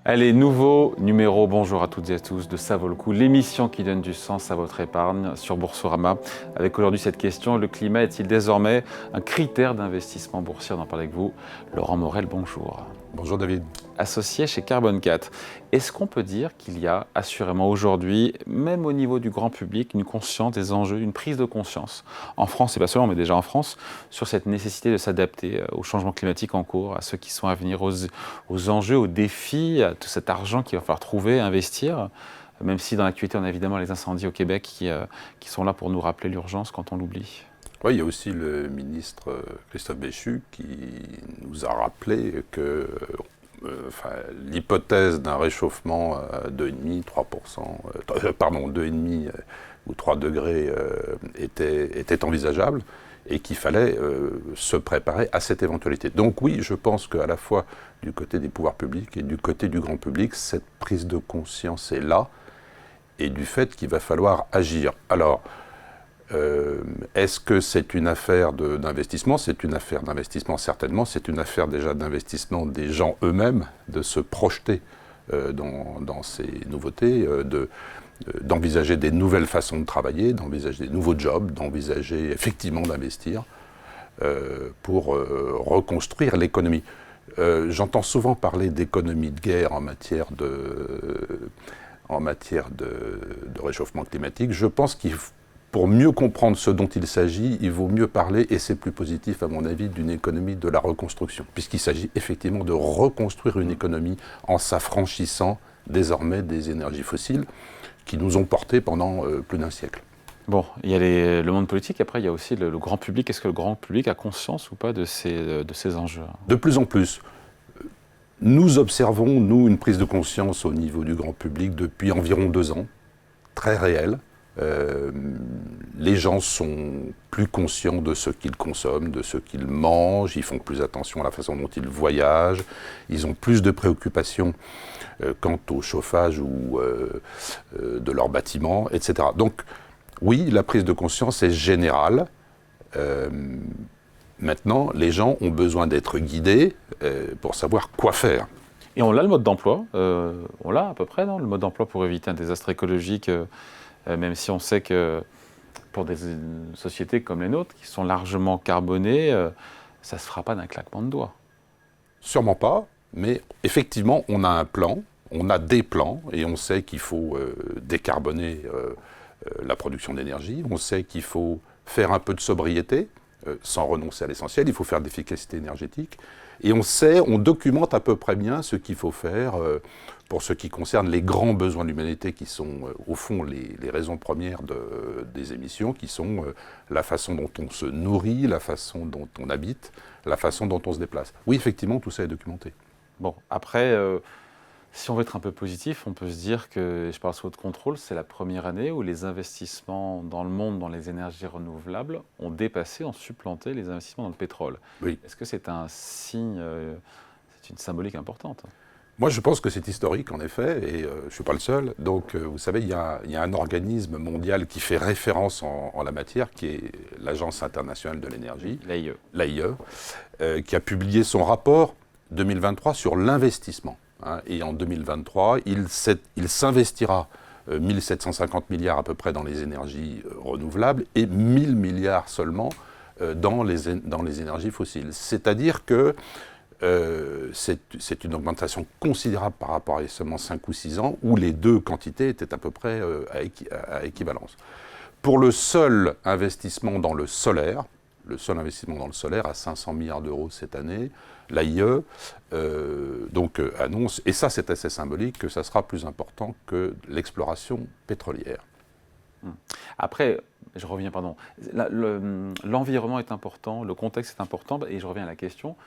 Allez, nouveau numéro, bonjour à toutes et à tous, de Ça vaut le coup, l'émission qui donne du sens à votre épargne sur Boursorama. Avec aujourd'hui cette question, le climat est-il désormais un critère d'investissement boursier? On en parle avec vous. Laurent Morel, bonjour. Bonjour David. Associé chez Carbone 4, est-ce qu'on peut dire qu'il y a assurément aujourd'hui, même au niveau du grand public, une conscience des enjeux, une prise de conscience, en France et pas seulement, mais déjà en France, sur cette nécessité de s'adapter au changement climatique en cours, à ceux qui sont à venir, aux enjeux, aux défis, à tout cet argent qu'il va falloir trouver, investir, même si dans l'actualité on a évidemment les incendies au Québec qui sont là pour nous rappeler l'urgence quand on l'oublie. Oui, il y a aussi le ministre Christophe Béchu qui nous a rappelé que l'hypothèse d'un réchauffement à 2,5 ou 3 degrés était envisageable et qu'il fallait se préparer à cette éventualité. Donc oui, je pense qu'à la fois du côté des pouvoirs publics et du côté du grand public, cette prise de conscience est là et du fait qu'il va falloir agir. Alors, est-ce que c'est une affaire d'investissement? C'est une affaire d'investissement certainement, c'est une affaire déjà d'investissement des gens eux-mêmes, de se projeter dans ces nouveautés, d'envisager des nouvelles façons de travailler, d'envisager des nouveaux jobs, d'envisager effectivement d'investir pour reconstruire l'économie. J'entends souvent parler d'économie de guerre en matière de réchauffement climatique. Je pense pour mieux comprendre ce dont il s'agit, il vaut mieux parler, et c'est plus positif à mon avis, d'une économie de la reconstruction, puisqu'il s'agit effectivement de reconstruire une économie en s'affranchissant désormais des énergies fossiles qui nous ont portés pendant plus d'un siècle. Bon, il y a le monde politique, après il y a aussi le grand public. Est-ce que le grand public a conscience ou pas de ces enjeux? De plus en plus. Nous observons, nous, une prise de conscience au niveau du grand public depuis environ 2 ans, très réelle. Les gens sont plus conscients de ce qu'ils consomment, de ce qu'ils mangent, ils font plus attention à la façon dont ils voyagent, ils ont plus de préoccupations quant au chauffage ou de leur bâtiment, etc. Donc oui, la prise de conscience est générale. Maintenant, les gens ont besoin d'être guidés pour savoir quoi faire. Et on a le mode d'emploi, on l'a à peu près, non? Le mode d'emploi pour éviter un désastre écologique, même si on sait que pour des sociétés comme les nôtres, qui sont largement carbonées, ça ne se fera pas d'un claquement de doigts. Sûrement pas, mais effectivement, on a un plan, on a des plans, et on sait qu'il faut décarboner la production d'énergie, on sait qu'il faut faire un peu de sobriété, sans renoncer à l'essentiel, il faut faire de l'efficacité énergétique, et on documente à peu près bien ce qu'il faut faire pour ce qui concerne les grands besoins de l'humanité qui sont au fond les raisons premières des émissions, qui sont la façon dont on se nourrit, la façon dont on habite, la façon dont on se déplace. Oui, effectivement, tout ça est documenté. Bon, après, si on veut être un peu positif, on peut se dire que, je parle sous votre contrôle, c'est la première année où les investissements dans le monde, dans les énergies renouvelables, ont dépassé, ont supplanté les investissements dans le pétrole. Oui. Est-ce que c'est un signe, c'est une symbolique importante? Moi, je pense que c'est historique, en effet, et je ne suis pas le seul. Donc, vous savez, il y a un organisme mondial qui fait référence en la matière, qui est l'Agence internationale de l'énergie, l'AIE, qui a publié son rapport 2023 sur l'investissement. Et en 2023, il s'investira 1750 milliards à peu près dans les énergies renouvelables et 1000 milliards seulement dans les énergies fossiles. C'est-à-dire que c'est une augmentation considérable par rapport à seulement 5 ou 6 ans, où les deux quantités étaient à peu près à équivalence. Pour le seul investissement dans le solaire à 500 milliards d'euros cette année, l'AIE annonce, et ça c'est assez symbolique, que ça sera plus important que l'exploration pétrolière. Après, je reviens, l'environnement est important, le contexte est important, et je reviens à la question,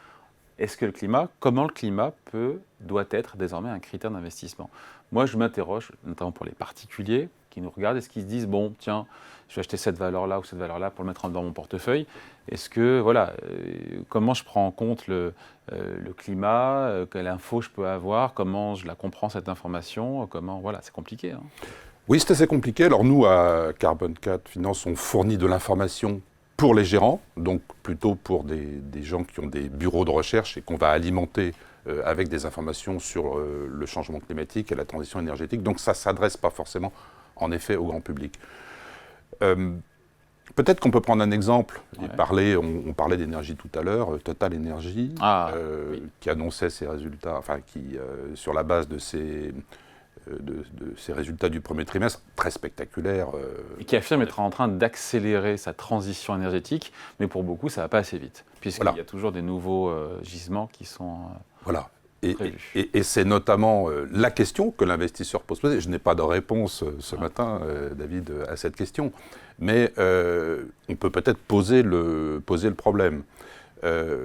comment le climat doit être désormais un critère d'investissement? Moi, je m'interroge, notamment pour les particuliers qui nous regardent, est-ce qu'ils se disent, bon, tiens, je vais acheter cette valeur-là ou cette valeur-là pour le mettre dans mon portefeuille. Est-ce que, comment je prends en compte le climat, quelle info je peux avoir, comment je la comprends cette information, c'est compliqué. Oui, c'est assez compliqué. Alors nous, à Carbone 4 Finance, on fournit de l'information pour les gérants, donc plutôt pour des gens qui ont des bureaux de recherche et qu'on va alimenter avec des informations sur le changement climatique et la transition énergétique. Donc ça ne s'adresse pas forcément, en effet, au grand public. Peut-être qu'on peut prendre un exemple. Ouais. On parlait d'énergie tout à l'heure, Total Energy, oui. Qui annonçait ses résultats, enfin qui, sur la base de ses résultats du premier trimestre, très spectaculaires. Et qui affirme être en train d'accélérer sa transition énergétique, mais pour beaucoup, ça ne va pas assez vite, puisqu'il y a toujours des nouveaux gisements qui sont prévus. Et c'est notamment la question que l'investisseur peut se poser. Je n'ai pas de réponse ce matin, David, à cette question, mais on peut peut-être poser le problème.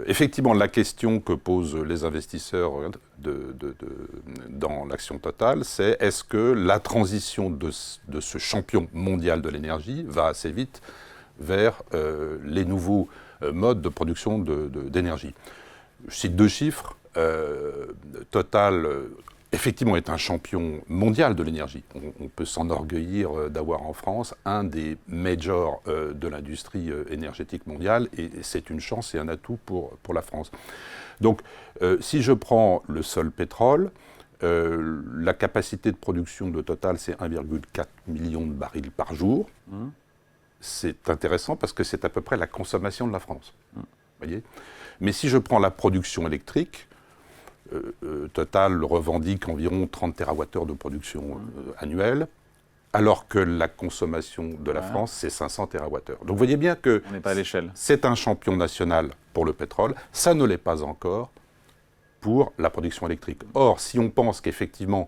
Effectivement, la question que posent les investisseurs dans l'action Total, c'est est-ce que la transition de ce champion mondial de l'énergie va assez vite vers les nouveaux modes de production d'énergie. Je cite 2 chiffres. Total, effectivement, est un champion mondial de l'énergie. On peut s'enorgueillir d'avoir en France un des majors de l'industrie énergétique mondiale, et c'est une chance et un atout pour la France. Donc, si je prends le seul pétrole, la capacité de production de Total, c'est 1,4 million de barils par jour. C'est intéressant parce que c'est à peu près la consommation de la France. Voyez ? Mais si je prends la production électrique, Total revendique environ 30 TWh de production annuelle, alors que la consommation de la France, c'est 500 TWh. Donc vous voyez bien que c'est un champion national pour le pétrole, ça ne l'est pas encore pour la production électrique. Or, si on pense qu'effectivement,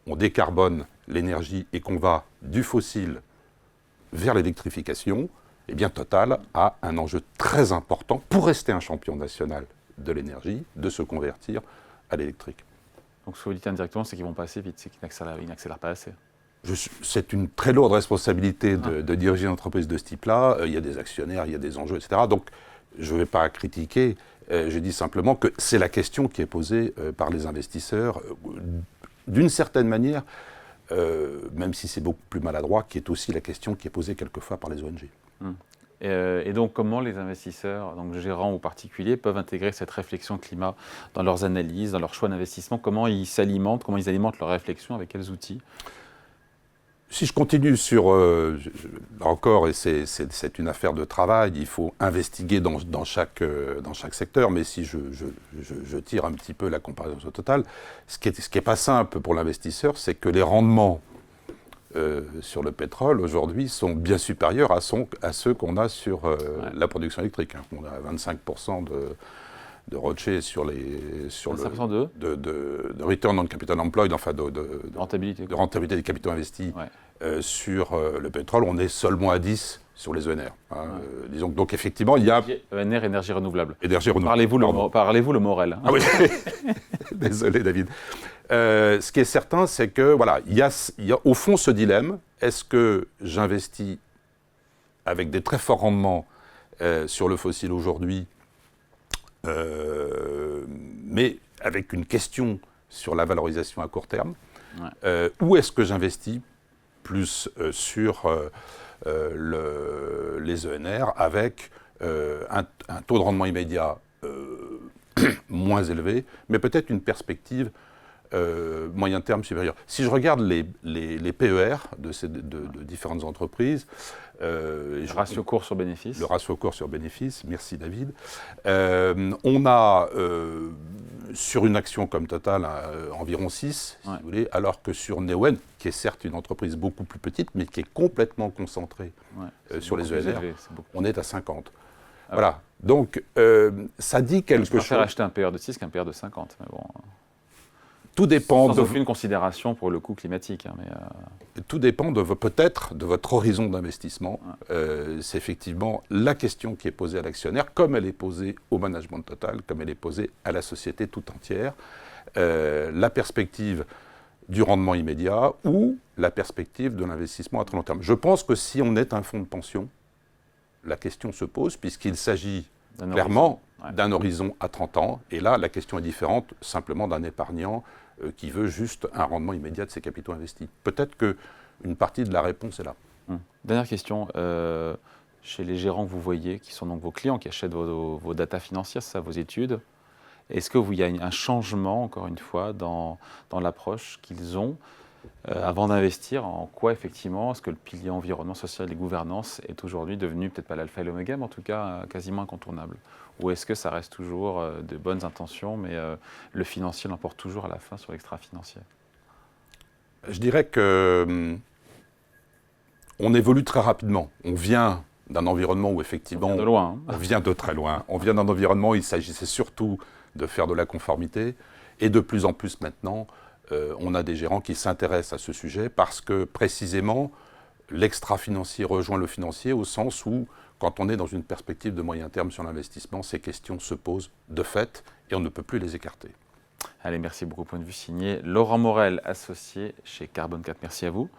on décarbone l'énergie et qu'on va du fossile vers l'électrification, eh bien Total a un enjeu très important pour rester un champion national de l'énergie, de se convertir à l'électrique. Donc ce que vous dites indirectement, c'est qu'ils ne vont pas assez vite, c'est qu'ils n'accélèrent pas assez. C'est une très lourde responsabilité de diriger une entreprise de ce type-là. Il y a des actionnaires, il y a des enjeux, etc. Donc je ne vais pas critiquer, je dis simplement que c'est la question qui est posée par les investisseurs, d'une certaine manière, même si c'est beaucoup plus maladroit, qui est aussi la question qui est posée quelquefois par les ONG. Et donc, comment les investisseurs, donc gérants ou particuliers, peuvent intégrer cette réflexion climat dans leurs analyses, dans leurs choix d'investissement? Comment ils s'alimentent, comment ils alimentent leur réflexion, avec quels outils? Si je continue sur, encore, et c'est une affaire de travail, il faut investiguer dans chaque secteur, mais si je tire un petit peu la comparaison totale, ce qui est pas simple pour l'investisseur, c'est que les rendements sur le pétrole, aujourd'hui, sont bien supérieurs à ceux qu'on a sur la production électrique. On a 25% de ROCE sur le return on capital employed, enfin de rentabilité des capitaux investis sur le pétrole. On est seulement à 10 sur les ENR. Disons, donc effectivement, il y a... ENR, énergie renouvelable. Énergie renouvelable. Parlez-vous le Morel. Ah oui, désolé David. Ce qui est certain, c'est que voilà, il y a au fond ce dilemme. Est-ce que j'investis avec des très forts rendements sur le fossile aujourd'hui, mais avec une question sur la valorisation à court terme, ou est-ce que j'investis plus sur les ENR avec un taux de rendement immédiat moins élevé, mais peut-être une perspective moyen terme supérieur. Si je regarde les PER de différentes entreprises... le ratio cours sur bénéfice. Le ratio cours sur bénéfice, merci David. On a, sur une action comme Total, environ 6, si vous voulez, alors que sur Neoen, qui est certes une entreprise beaucoup plus petite, mais qui est complètement concentrée sur les ENR, on est à 50. Voilà. Donc, ça dit quelque chose... Je préfère acheter un PER de 6 qu'un PER de 50, mais bon... Tout dépend sans aucune considération pour le coût climatique. Tout dépend peut-être de votre horizon d'investissement. C'est effectivement la question qui est posée à l'actionnaire, comme elle est posée au management Total, comme elle est posée à la société tout entière. La perspective du rendement immédiat ou la perspective de l'investissement à très long terme. Je pense que si on est un fonds de pension, la question se pose puisqu'il s'agit clairement d'un horizon à 30 ans. Et là, la question est différente simplement d'un épargnant qui veut juste un rendement immédiat de ses capitaux investis. Peut-être qu'une partie de la réponse est là. Dernière question. Chez les gérants que vous voyez, qui sont donc vos clients, qui achètent vos data financières, ça, vos études, Est-ce qu'il y a un changement, encore une fois, dans l'approche qu'ils ont avant d'investir? En quoi, effectivement, est-ce que le pilier environnement, social et gouvernance est aujourd'hui devenu, peut-être pas l'alpha et l'oméga, mais en tout cas quasiment incontournable? Ou est-ce que ça reste toujours de bonnes intentions, mais le financier l'emporte toujours à la fin sur l'extra-financier? Je dirais que on évolue très rapidement. On vient d'un environnement où effectivement... On vient de loin. On vient de très loin. On vient d'un environnement où il s'agissait surtout de faire de la conformité. Et de plus en plus maintenant, on a des gérants qui s'intéressent à ce sujet parce que précisément, l'extra-financier rejoint le financier au sens où, quand on est dans une perspective de moyen terme sur l'investissement, ces questions se posent de fait et on ne peut plus les écarter. Allez, merci beaucoup. Point de vue signé Laurent Morel, associé chez Carbone 4. Merci à vous.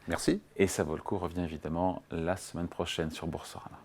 Merci. Et ça vaut le coup revient évidemment la semaine prochaine sur Boursorama.